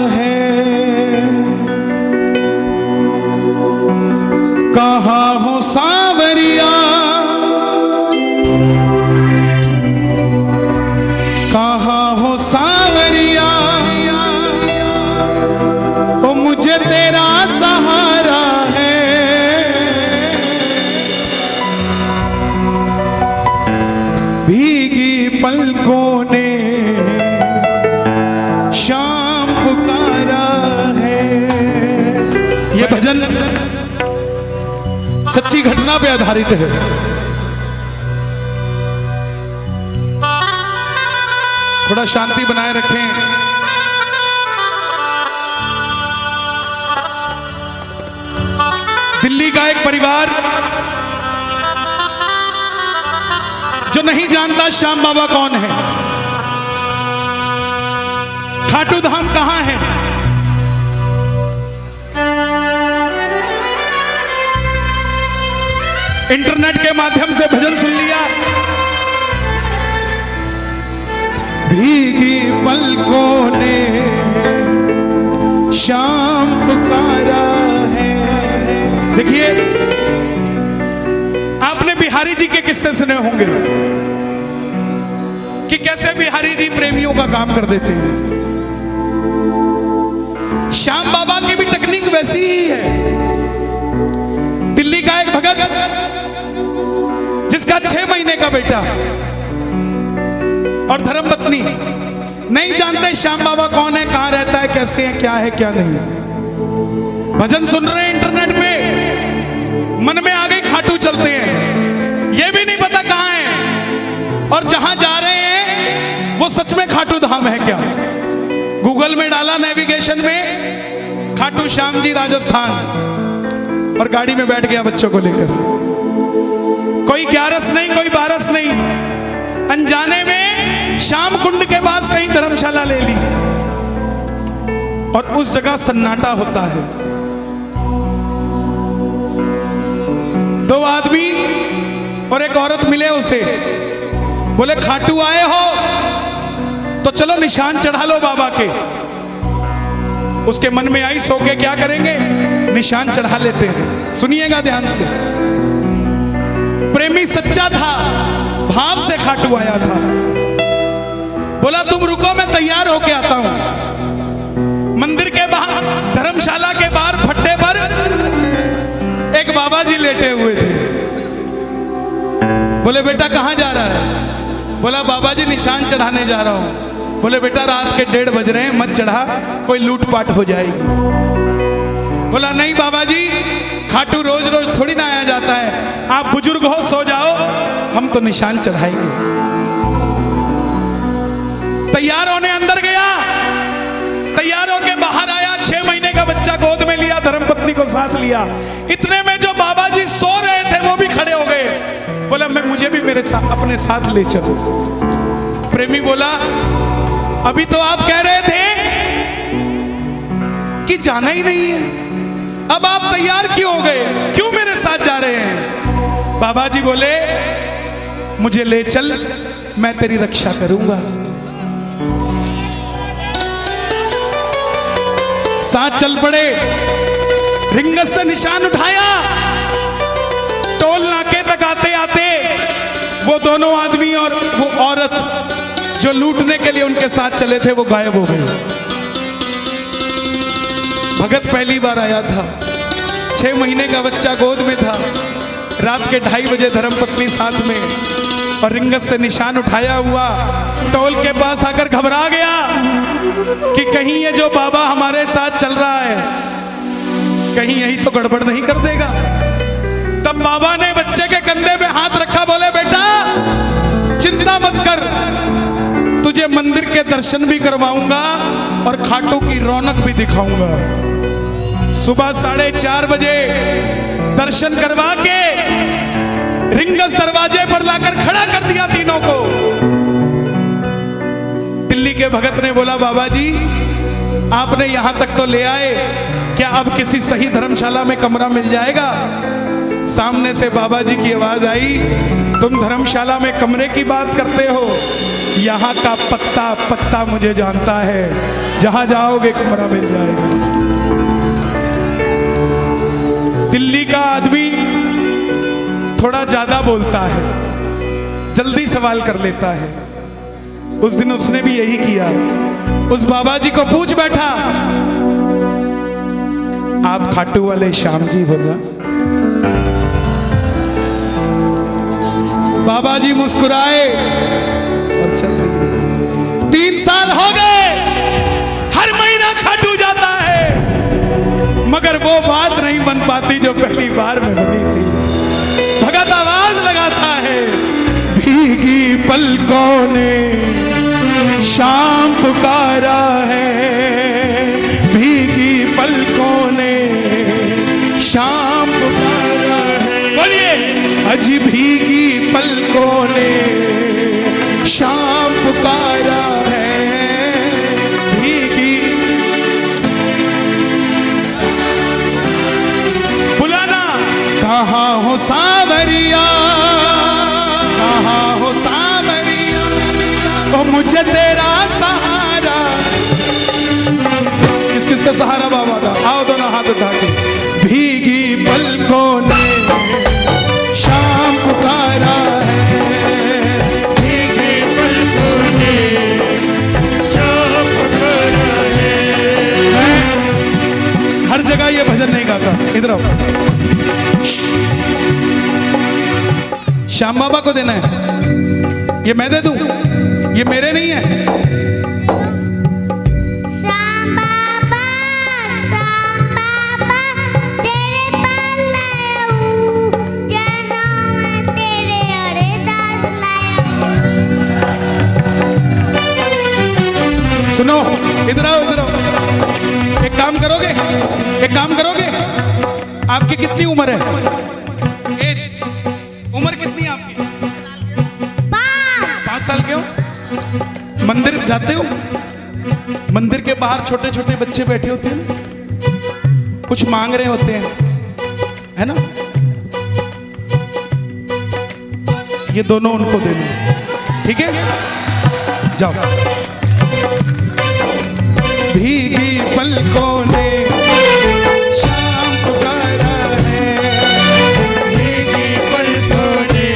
है, कहाँ हो सांवरिया, कहाँ हो सांवरिया, ओ मुझे तेरा सहारा है। भीगी पलकों ने शाम पुकारा है। ये भजन सच्ची घटना पे आधारित है। थोड़ा शांति बनाए रखें। दिल्ली का एक परिवार जो नहीं जानता श्याम बाबा कौन है, खाटू धाम कहां है, इंटरनेट के माध्यम से भजन सुन लिया। भीगी पलकों ने शाम पुकारा है। देखिए, आपने बिहारी जी के किस्से सुने होंगे कि कैसे बिहारी जी प्रेमियों का काम कर देते हैं। श्याम बाबा की भी टेक्निक वैसी ही है। दिल्ली का एक भगत जिसका 6 महीने का बेटा और धर्मपत्नी, नहीं जानते श्याम बाबा कौन है, कहां रहता है, कैसे है, क्या नहीं। भजन सुन रहे हैं इंटरनेट पे, मन में आ गई खाटू चलते हैं, ये भी नहीं पता कहां है और जहां जा रहे हैं वो सच में खाटू धाम है क्या। गूगल में डाला नेविगेशन में खाटू श्याम जी राजस्थान और गाड़ी में बैठ गया बच्चों को लेकर। कोई 11 नहीं, कोई 12 नहीं, अनजाने में श्याम कुंड के पास कहीं धर्मशाला ले ली और उस जगह सन्नाटा होता है। 2 आदमी और एक औरत मिले उसे, बोले खाटू आए हो तो चलो निशान चढ़ा लो बाबा के। उसके मन में आई, सो के क्या करेंगे, निशान चढ़ा लेते हैं। सुनिएगा ध्यान से। प्रेमी सच्चा था, भाव से खाटू आया था। बोला तुम रुको, मैं तैयार होके आता हूं। मंदिर के बाहर, धर्मशाला के बाहर फट्टे पर एक बाबा जी लेटे हुए थे। बोले बेटा कहां जा रहा है? बोला बाबा जी निशान चढ़ाने जा रहा हूं। बोले बेटा रात के 1:30 बज रहे हैं, मत चढ़ा, कोई लूटपाट हो जाएगी। बोला नहीं बाबा जी, खाटू रोज रोज थोड़ी ना आया जाता है, आप बुजुर्ग हो, सो जाओ, हम तो निशान चढ़ाएंगे। तैयार होने अंदर गया, तैयार होके बाहर आया, 6 महीने का बच्चा गोद में लिया, धर्मपत्नी को साथ लिया। इतने में जो बाबा जी सो रहे थे वो भी खड़े हो गए। बोला मैं, मुझे भी मेरे साथ, अपने साथ ले चलो। प्रेमी बोला अभी तो आप कह रहे थे कि जाना ही नहीं है, अब आप तैयार क्यों हो गए, क्यों मेरे साथ जा रहे हैं? बाबा जी बोले मुझे ले चल, मैं तेरी रक्षा करूंगा। साथ चल पड़े, रिंगस से निशान उठाया। टोल नाके तक आते आते वो दोनों आदमी और वो औरत जो लूटने के लिए उनके साथ चले थे वो गायब हो गए। भगत पहली बार आया था, 6 महीने का बच्चा गोद में था, रात के 2:30 बजे धर्मपत्नी साथ में, और रिंगत से निशान उठाया हुआ टोल के पास आकर घबरा गया कि कहीं ये जो बाबा हमारे साथ चल रहा है कहीं यही तो गड़बड़ नहीं कर देगा। तब बाबा ने बच्चे के कंधे पे हाथ रखा, बोले बेटा चिंता मत कर, तुझे मंदिर के दर्शन भी करवाऊंगा और खाटू की रौनक भी दिखाऊंगा। सुबह 4:30 बजे दर्शन करवा के रिंगस दरवाजे पर लाकर खड़ा कर दिया तीनों को। दिल्ली के भगत ने बोला बाबा जी आपने यहां तक तो ले आए, क्या अब किसी सही धर्मशाला में कमरा मिल जाएगा? सामने से बाबा जी की आवाज आई, तुम धर्मशाला में कमरे की बात करते हो, यहाँ का पत्ता पत्ता मुझे जानता है, जहां जाओगे कमरा मिल जाएगा। दिल्ली का आदमी थोड़ा ज्यादा बोलता है, जल्दी सवाल कर लेता है। उस दिन उसने भी यही किया। उस बाबा जी को पूछ बैठा, आप खाटू वाले श्याम जी हो ना? बाबा जी मुस्कुराए और चल दिए। 3 साल हो गए, हर महीना खाटू जाता है, मगर वो बात नहीं बन पाती जो पहली बार में बनी थी। भगत आवाज लगाता है, भीगी पलकों ने शाम पुकारा है, भीगी पलकों ने शाम पुकारा है। बोलिए, अज भीगी पलकों ने शाम पुकारा है, भीगी। बुलाना, कहाँ हो सावरिया, कहाँ हो सावरिया, ओ मुझे तेरा सहारा। किस किस का सहारा बाबा का? आओ दोनों हाथ उठा के। भीगी पलकों ने शाम पुकारा है, भीगी पलकों ने शाम पुकारा है। मैं हर जगह ये भजन नहीं गाता, इधर आओ। श्याम बाबा को देना है, ये मैं दे दूं, ये मेरे नहीं है। श्याम बाबा तेरे पास लाया हूँ, जनों में तेरे अरदास लाया हूँ। सुनो, इधर आओ, इधर आओ। एक काम करोगे, एक काम करोगे? आपकी कितनी उम्र है? एज, उम्र कितनी है आपकी? 5 साल के हो? मंदिर जाते हो? मंदिर के बाहर छोटे छोटे बच्चे बैठे होते हैं, कुछ मांग रहे होते हैं, है ना? ये दोनों उनको दे लो, ठीक है? जाओ। भीगी पलकों ने शाम पुकारा है, भीगी पलकों ने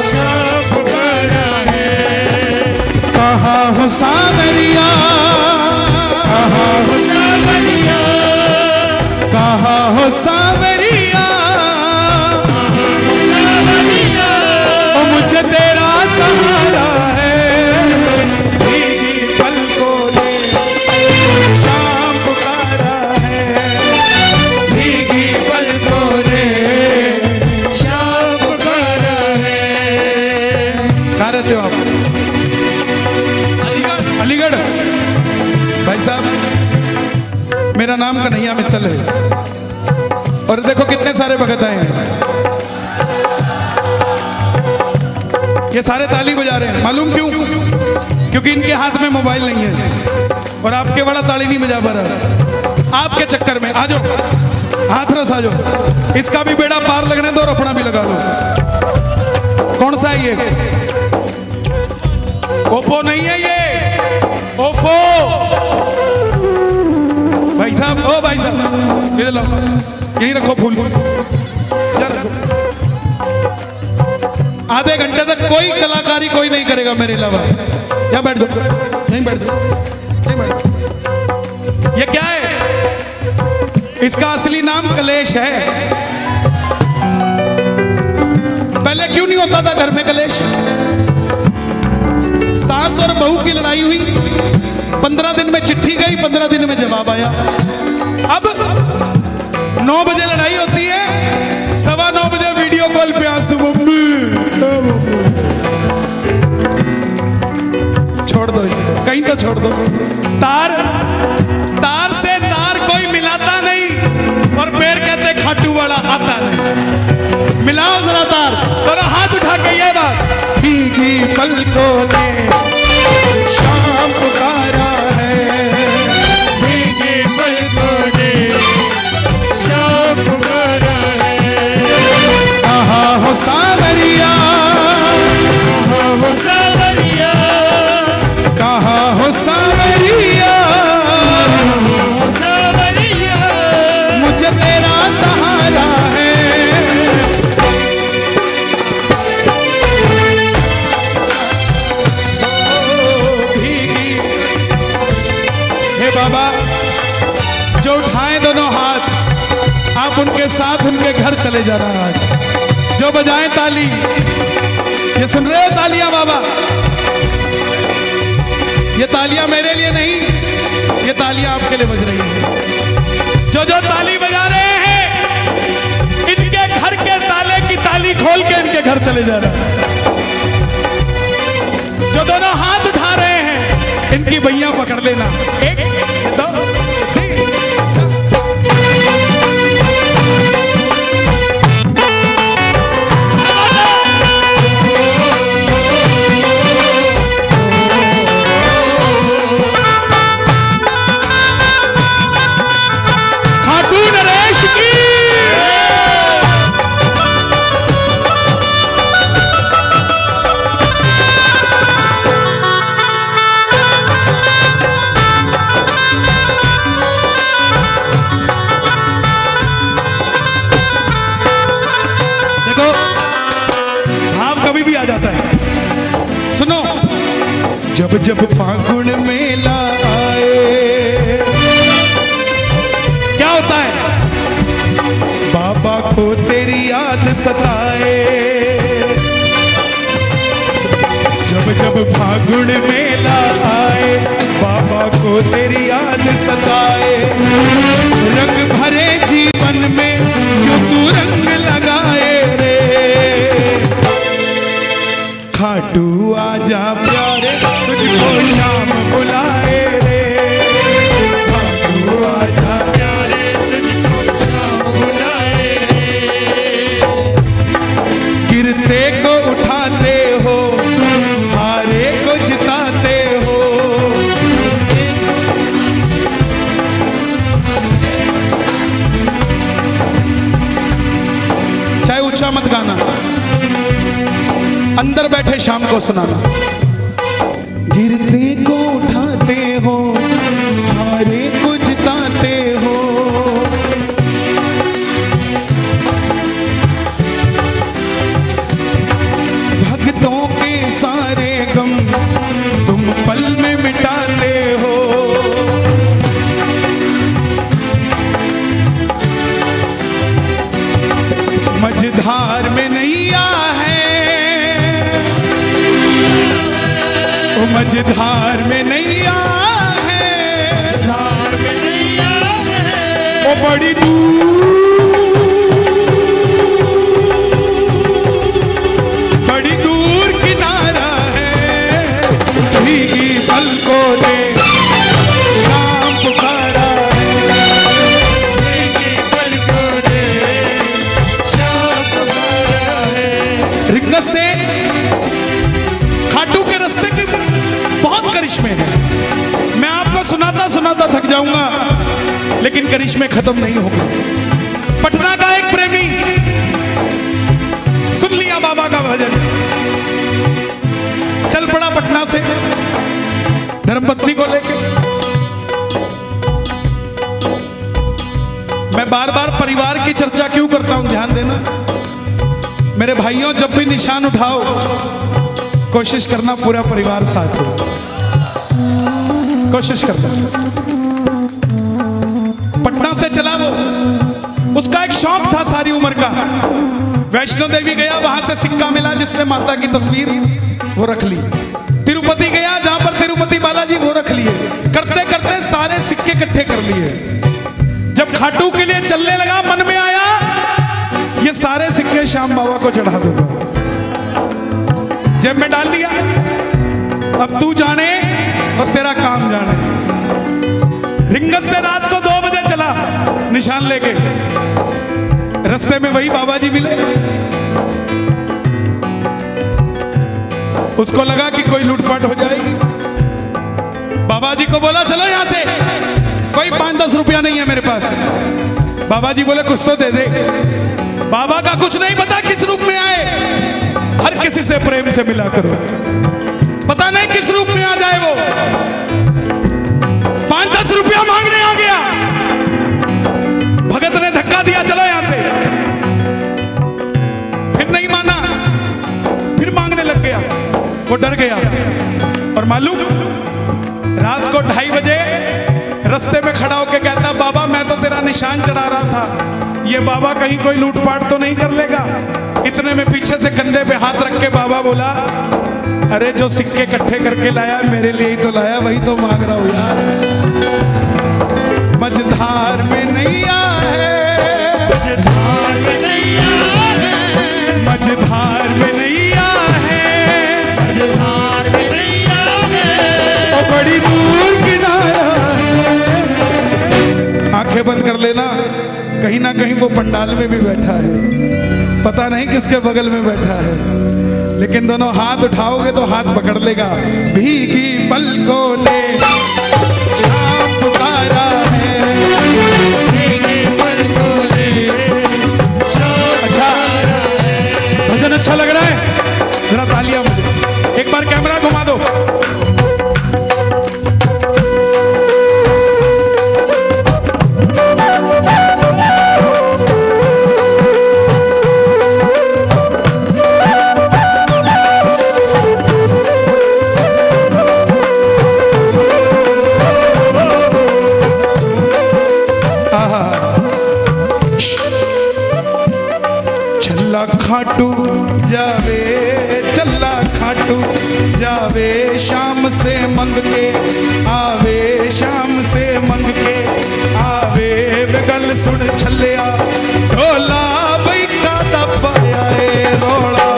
शाम पुकारा है। कहाँ हो सावरिया, कहाँ हो सावरिया, कहाँ हो सावरिया, ओ मुझे तेरा सहारा है, भीगी पलकों ने शाम पुकारा है, भीगी पलकों ने शाम पुकारा है। कहाँ रहते हो आप? अलीगढ़। भाई साहब, मेरा नाम कन्हैया मित्तल है, और देखो कितने सारे भगत आए हैं। ये सारे ताली बजा रहे हैं, मालूम क्यों? क्योंकि इनके हाथ में मोबाइल नहीं है, और आपके बड़ा ताली नहीं बजा पा रहा। आपके चक्कर में आ जाओ, हाथरस आ जाओ, इसका भी बेड़ा पार लगने दो और अपना भी लगा लो। कौन सा है ये? ओप्पो नहीं है ये, ओफो। भाई साहब, ओ भाई साहब, इधर लो, यहीं रखो फूल, इधर रखो। आधे घंटे तक कोई कलाकारी कोई नहीं करेगा मेरे अलावा। यहाँ बैठ जाओ, नहीं बैठ जाओ, नहीं बैठ जाओ। ये क्या है? इसका असली नाम कलेश है। पहले क्यों नहीं होता था घर में कलेश? सास और बहू की लड़ाई हुई, 15 दिन में चिट्ठी गई, 15 दिन में जवाब आया। अब 9 बजे लड़ाई होती है, 9:15 बजे वीडियो कॉल पे आंसू, मम्मी। छोड़ दो इसे, कहीं तो छोड़ दो। तार से तार कोई मिलाता नहीं, और पैर कहते खाटू वाला आता नहीं। मिलाओ जरा तार, और हाथ उठा के ये बात, भीगी पलकों ने शाम पुकारा है, भीगी पलकों ने शाम पुकारा है। हे बाबा, जो उठाए दोनों हाथ, आप उनके साथ उनके घर चले जाना। आज जो बजाए ताली, ये सुन रहे हो तालियां बाबा? ये तालियां मेरे लिए नहीं, ये तालियां आपके लिए बज रही हैं। जो जो ताली बजा रहे हैं, इनके घर के ताले की ताली खोल के इनके घर चले जा रहा है। जो दोनों हाथ उठा रहे हैं, इनकी भैया पकड़ लेना। 1 2 3 खाटू नरेश की। कभी भी आ जाता है। सुनो, जब जब फागुन मेला आए, क्या होता है? बाबा को तेरी याद सताए। जब जब फागुन मेला आए, बाबा को तेरी याद सताए। रंग भरे जीवन में क्यों तू रंग लगाए रे? खाटू आजा प्यारे, तुझको शाम बुलाए रे। खाटू आजा प्यारे, तुझको शाम बुलाए रे। गिरते को उठाते हो, हारे को जिताते हो। चाहे ऊंचा मत गाना, अंदर बैठे शाम को सुनाना। गिरते को उठाते हो, हारे को जिताते हो। भक्तों के सारे गम तुम पल में मिटाते हो। मझधार में नैया है, मझधार में नैया है, धार में नैया है। वो बड़ी दूर, बड़ी दूर किनारा है। भीगी पलकों ने शाम पुकारा है। भीगी पलकों ने शाम पुकारा है। रिंगत से खाटू के रास्ते के बहुत करिश्मे हैं। मैं आपको सुनाता सुनाता थक जाऊंगा, लेकिन करिश्मे खत्म नहीं होंगे। पटना का एक प्रेमी सुन लिया बाबा का भजन, चल पड़ा पटना से धर्मपत्नी को लेके। मैं बार बार परिवार की चर्चा क्यों करता हूं, ध्यान देना मेरे भाइयों। जब भी निशान उठाओ, कोशिश करना पूरा परिवार साथ हो, कोशिश करना। पटना से चला वो, उसका एक शौक था सारी उम्र का। वैष्णो देवी गया, वहां से सिक्का मिला जिसमें माता की तस्वीर, वो रख ली। तिरुपति गया, जहां पर तिरुपति बालाजी, वो रख लिए। करते करते सारे सिक्के इकट्ठे कर लिए। जब खाटू के लिए चलने लगा, मन में आया ये सारे सिक्के श्याम बाबा को चढ़ा दूंगा। जेब में डाल लिया। अब तू जाने और तेरा काम जाने। रिंगत से रात को 2 बजे चला निशान लेके। रास्ते में वही बाबा जी मिले। उसको लगा कि कोई लूटपाट हो जाएगी। बाबा जी को बोला चलो यहां से, कोई 5-10 रुपया नहीं है मेरे पास। बाबा जी बोले कुछ तो दे दे। बाबा का कुछ नहीं पता किस रूप में आए, हर किसी से प्रेम से मिला करो, पता नहीं किस रूप में आ जाए वो। 5-10 रुपया मांगने आ गया। भगत ने धक्का दिया, चलो यहां से। फिर नहीं माना, फिर मांगने लग गया। वो डर गया। और मालूम, रात को 2:30 बजे रास्ते में खड़ा होकर कहता बाबा मैं तो तेरा निशान चढ़ा रहा था, ये बाबा कहीं कोई लूटपाट तो नहीं कर लेगा। इतने में पीछे से कंधे पे हाथ रख के बाबा बोला, अरे जो सिक्के इकट्ठे करके लाया मेरे लिए ही तो लाया, वही तो मांग रहा हूं यार। मझधार में नैया है, मझधार में नैया है, मझधार में नैया है, मझधार में नैया है, ओ बड़ी दूर किनारा है। आंखें बंद कर लेना, कहीं ना कहीं वो पंडाल में भी बैठा है, पता नहीं किसके बगल में बैठा है, लेकिन दोनों हाथ उठाओगे तो हाथ पकड़ लेगा। भीगी पलकों ने शाम पुकारा है। अच्छा, भजन अच्छा लग रहा है, जरा तालियां बजाओ। एक बार कैमरा घुमा दो। चल्ला खाटू जावे, चल्ला खाटू जावे, शाम से मंग के आवे, शाम से मंग के आवे। बगल सुन छलिया ढोला बई का दबाया ए रोड़ा।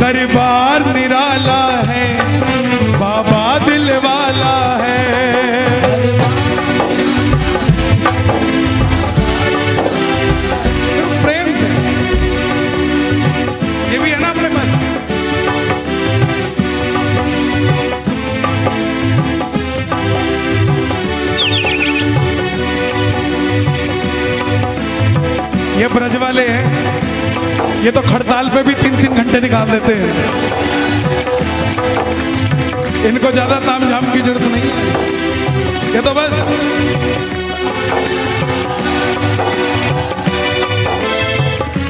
दरबार निराला है, बाबा दिल वाला है। प्रेम से ये भी है ना अपने पास। ये ब्रज वाले हैं, ये तो खड़ताल पे भी 3-3 घंटे निकाल देते हैं, इनको ज्यादा तामझाम की जरूरत नहीं है। ये तो बस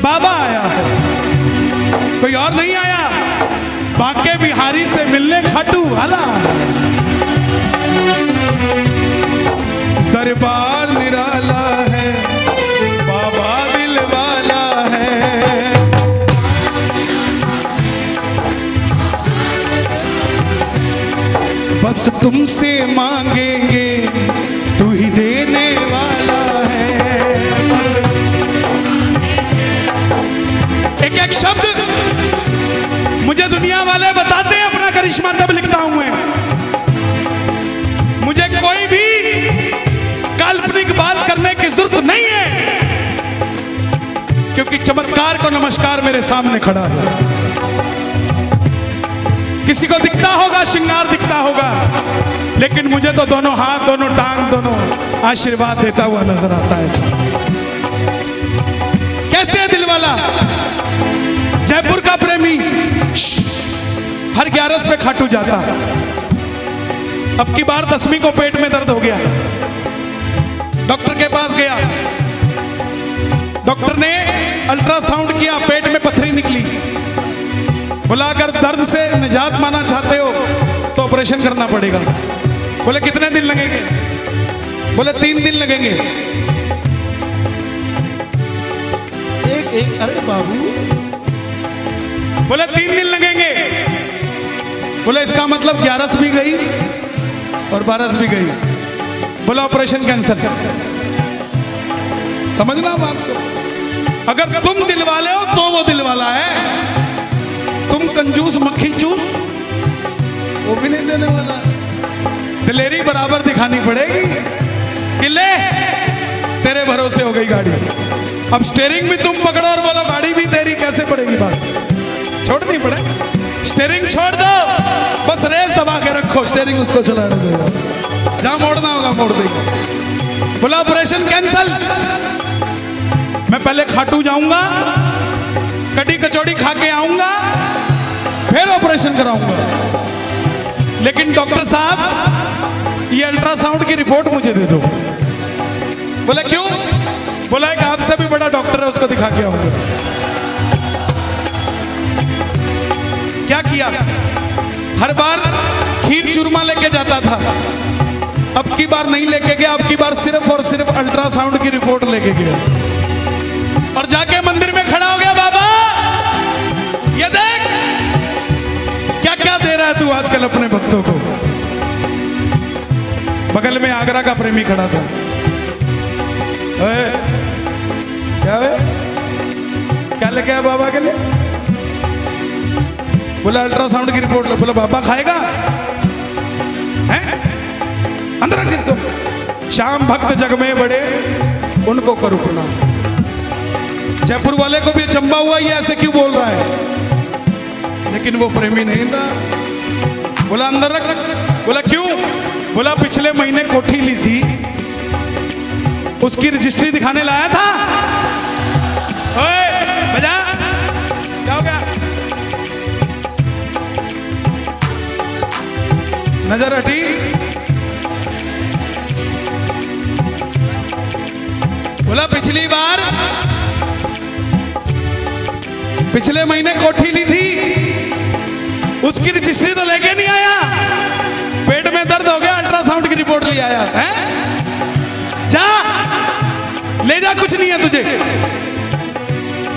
बाबा आया है, कोई और नहीं आया। बांके बिहारी से मिलने खाटू वाला। दरबार निराला है, बाबा दिल वाला है। बस तुमसे मांगेंगे, तू ही देने वाला है। एक एक शब्द मुझे दुनिया वाले बताते हैं अपना करिश्मा तब लिखता हूं मैं। मुझे कोई भी काल्पनिक बात करने की जरूरत नहीं है, क्योंकि चमत्कार को नमस्कार मेरे सामने खड़ा है। किसी को दिखता होगा, श्रृंगार दिखता होगा, लेकिन मुझे तो दोनों हाथ, दोनों टांग, दोनों आशीर्वाद देता हुआ नजर आता है। कैसे है दिल वाला? जयपुर का प्रेमी हर 11 पे खाटू जाता। अब की बार 10वीं को पेट में दर्द हो गया, डॉक्टर के पास गया, डॉक्टर ने अल्ट्रासाउंड किया, पेट में पथरी निकली। बोला अगर दर्द से निजात पाना चाहते हो तो ऑपरेशन करना पड़ेगा। बोले कितने दिन लगेंगे? बोले 3 दिन लगेंगे। एक अरे बाबू, बोले 3 दिन लगेंगे। बोले इसका मतलब 11 भी गई और 12 भी गई। बोला ऑपरेशन कैंसिल। समझना बात को, अगर तुम दिल वाले हो तो वो दिल वाला है, तुम कंजूस मक्खी चूस वो भी नहीं देने वाला। दिलेरी बराबर दिखानी पड़ेगी कि ले तेरे भरोसे हो गई गाड़ी। अब स्टीयरिंग भी तुम पकड़ो और बोलो गाड़ी भी तेरी, कैसे पड़ेगी बात? छोड़नी पड़े, स्टीयरिंग छोड़ दो, बस रेस दबा के रखो, स्टीयरिंग उसको चलाने दो, जहां मोड़ना होगा मोड़ देगी। बोला ऑपरेशन कैंसिल। मैं पहले खाटू जाऊंगा, कड़ी कचौड़ी खा के आऊंगा, फिर ऑपरेशन कराऊंगा। लेकिन डॉक्टर साहब ये अल्ट्रासाउंड की रिपोर्ट मुझे दे दो। बोले क्यों? बोला एक आपसे भी बड़ा डॉक्टर है, उसको दिखा के आऊंगा। क्या किया, हर बार खीर चूरमा लेके जाता था, अब की बार नहीं लेके गया, अब की बार सिर्फ और सिर्फ अल्ट्रासाउंड की रिपोर्ट लेके गया और जाके मंदिर में खड़ा हो गया। बाबा ये देख क्या क्या दे रहा है तू आजकल अपने भक्तों को। बगल में आगरा का प्रेमी खड़ा था। क्या है, क्या लेके आया बाबा के लिए? बोला अल्ट्रासाउंड की रिपोर्ट। बोला बाबा खाएगा हैं? अंदर रख इसको। श्याम भक्त जग में बड़े उनको करो प्रणाम। जयपुर वाले को भी चंबा हुआ, ये ऐसे क्यों बोल रहा है? लेकिन वो प्रेमी नहीं था। बोला अंदर रख। बोला क्यों? बोला पिछले महीने कोठी ली थी, उसकी रजिस्ट्री दिखाने लाया था। ओए बजा, क्या हो गया? नजर हटी। बोला पिछले महीने कोठी ली थी, उसकी रजिस्ट्री तो लेके नहीं आया, पेट में दर्द हो गया, अल्ट्रासाउंड की रिपोर्ट ले आया है। जा ले जा, कुछ नहीं है तुझे।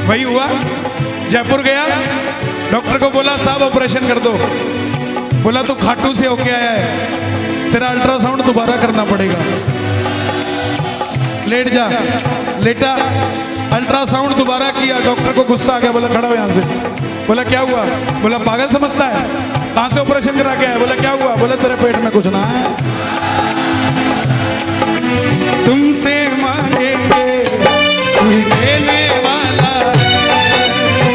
वही हुआ, जयपुर गया, डॉक्टर को बोला साहब ऑपरेशन कर दो। बोला तू खाटू से होके आया है, तेरा अल्ट्रासाउंड दोबारा करना पड़ेगा। लेट जा। लेटा, अल्ट्रासाउंड दोबारा किया, डॉक्टर को गुस्सा आ गया। बोला खड़ा हो यहां से। बोला क्या हुआ? बोला पागल समझता है, कहां से ऑपरेशन करा के आया? बोला क्या हुआ? बोला तेरे पेट में कुछ ना है, तुमसे मांगेंगे कोई देने वाला,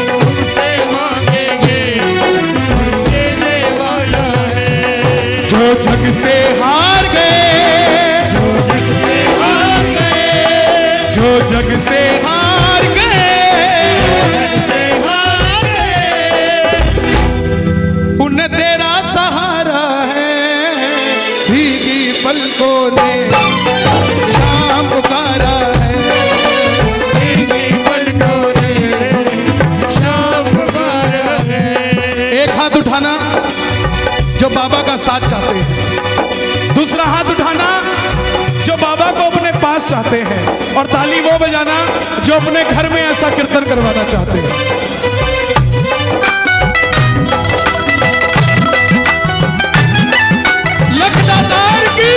तुमसे मांगेंगे कोई देने वाला है। जो जग से हार गए, जो जग से हार गए, उन्हें तेरा सहारा है। भीगी पलकों ने शाम पुकारा है, भीगी पलकों ने शाम पुकारा है। एक हाथ उठाना जो बाबा का साथ चाहते हैं, दूसरा हाथ उठाना जो बाबा को अपने पास चाहते हैं, और ताली वो बजाना जो अपने घर में ऐसा कीर्तन करवाना चाहते हैं। लखदातार की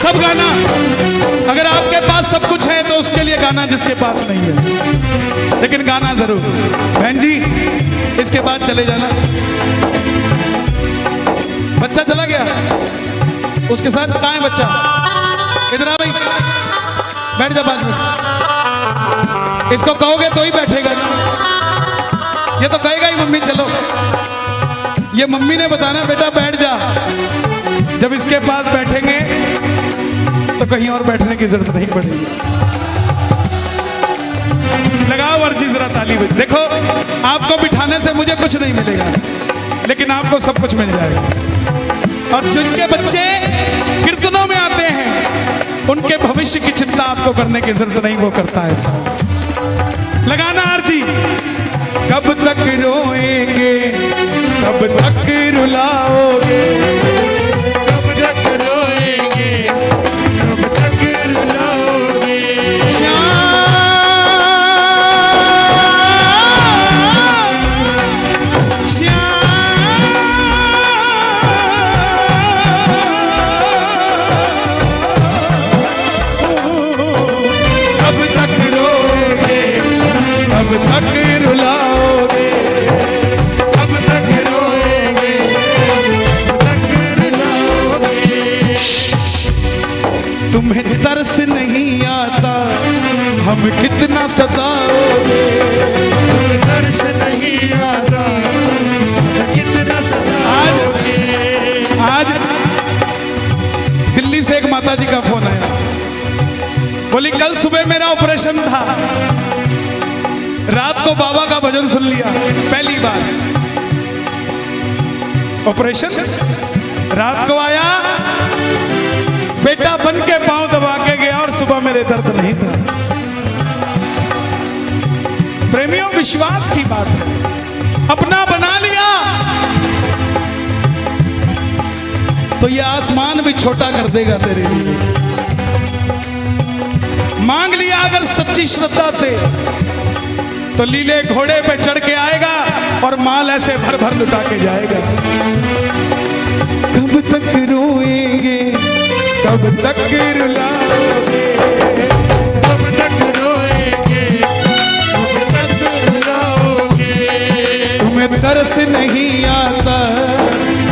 सब गाना, अगर आपके पास सब कुछ है तो उसके लिए गाना जिसके पास नहीं है, लेकिन गाना जरूर। बहन जी इसके बाद चले जाना। बच्चा चला गया, उसके साथ कहाँ है बच्चा? इधर आ भाई, बैठ जा बाजू। इसको कहोगे तो ही बैठेगा ना, ये तो कहेगा ही मम्मी चलो। ये मम्मी ने बताना बेटा बैठ जा। जब इसके पास बैठेंगे तो कहीं और बैठने की जरूरत नहीं पड़ेगी। लगाओ अर्जी जरा ताली बज। देखो आपको बिठाने से मुझे कुछ नहीं मिलेगा, लेकिन आपको सब कुछ मिल जाएगा। और जिनके बच्चे कीर्तनों में आते हैं, उनके भविष्य की चिंता आपको करने की जरूरत नहीं, वो करता है सब। लगाना अर्जी। कब तक रोएंगे, कब तक रुलाओगे, कब तक रोएंगे, कब तक रुलाओगे। कब तक रुलाओगे, कब तक रोएंगे, कब तक रुलाओगे। तुम्हें तरस नहीं आता, हम कितना सताओगे। तरस नहीं आता, कितना सताओगे। आज दिल्ली से एक माता जी का फोन आया। बोली कल सुबह मेरा ऑपरेशन था, रात को बाबा का भजन सुन लिया पहली बार। ऑपरेशन रात को आया, बेटा बन के पांव दबा के गया और सुबह मेरे दर्द नहीं था। प्रेमियों, विश्वास की बात है, अपना बना लिया तो ये आसमान भी छोटा कर देगा तेरे लिए। मांग लिया अगर सच्ची श्रद्धा से तो लीले घोड़े पे चढ़ के आएगा और माल ऐसे भर भर लुटा के जाएगा। कब तक रोएंगे, कब तक रुलाओगे, कब तक रोएंगे, कब तक रुलाओगे। तुम्हें तरस नहीं आता,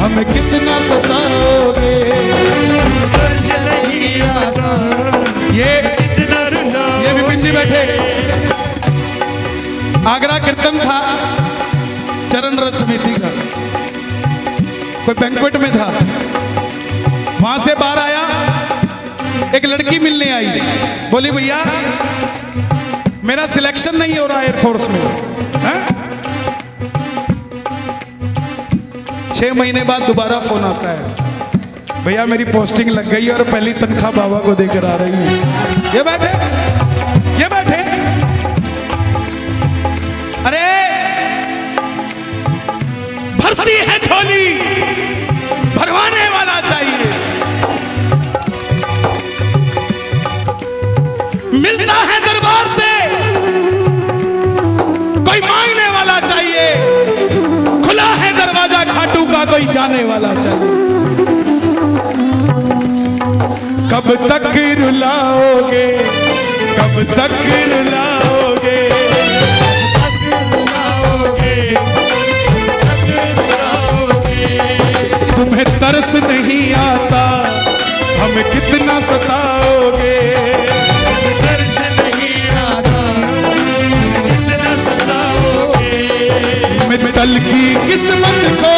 हमें कितना सताओगे। तरस नहीं आता, ये कितना रुलाओगे। ये विपिन जी बैठे। आगरा कीर्तन था चरण रस समिति का, कोई बैंक्वेट में था। वहां से बाहर आया, एक लड़की मिलने आई, बोली भैया मेरा सिलेक्शन नहीं हो रहा एयरफोर्स में है? 6 महीने बाद दोबारा फोन आता है, भैया मेरी पोस्टिंग लग गई और पहली तनख्वाह बाबा को देकर आ रही है। ये बैठे, ये बैठे। अरे भरती है झोली, भरवाने वाला चाहिए। मिलता है दरबार से, कोई मांगने वाला चाहिए। खुला है दरवाजा खाटू का, कोई जाने वाला चाहिए। कब तक रुलाओगे, कब तक रुलाओगे, तुम्हें तरस नहीं आता, हमें कितना सताओगे। तरस नहीं आता, कितना सताओगे। मित्तल की किस्मत को,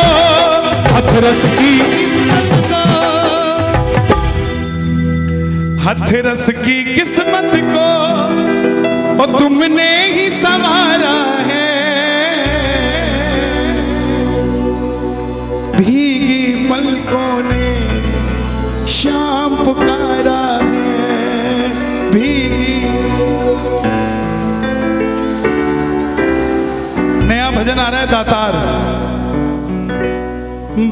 हथरस की, हथरस की किस्मत को और तुमने ही संवारा है। भीगी पलकों ने शाम पुकारा है, भीगी। नया भजन आ रहा है दातार।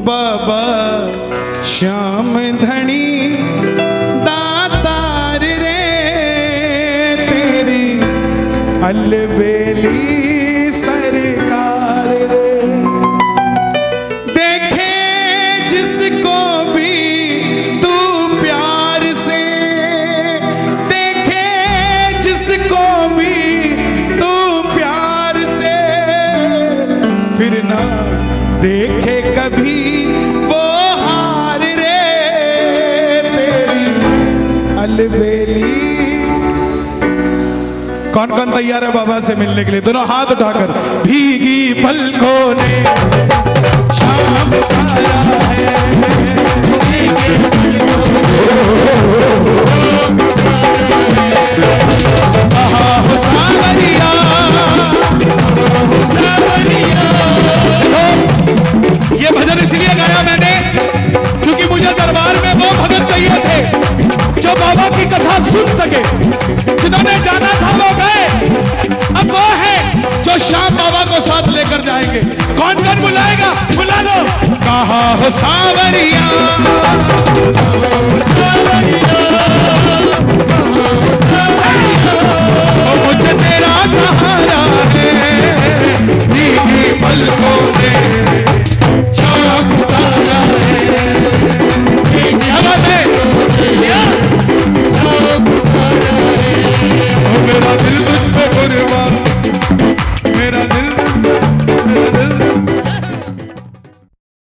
बाबा श्याम धनी दातार रे, तेरी अलबेली सरकार रे। देखे जिसको भी तू प्यार से, देखे जिसको भी तू प्यार से, फिर ना देखे कभी वो हार रे, तेरी अलबेली। कौन कौन तैयार है बाबा से मिलने के लिए? दोनों हाथ उठाकर। भीगी पलकों ने शाम आया है, सावरिया, ये भजन इसलिए गाया मैंने क्योंकि मुझे दरबार में वो भगत चाहिए थे जो बाबा की कथा सुन सके। जिन्होंने जाना था वो गए, अब वो है जो शाम बाबा को साथ लेकर जाएंगे। कौन कौन बुलाएगा? बुला लो। कहा हो सावरिया,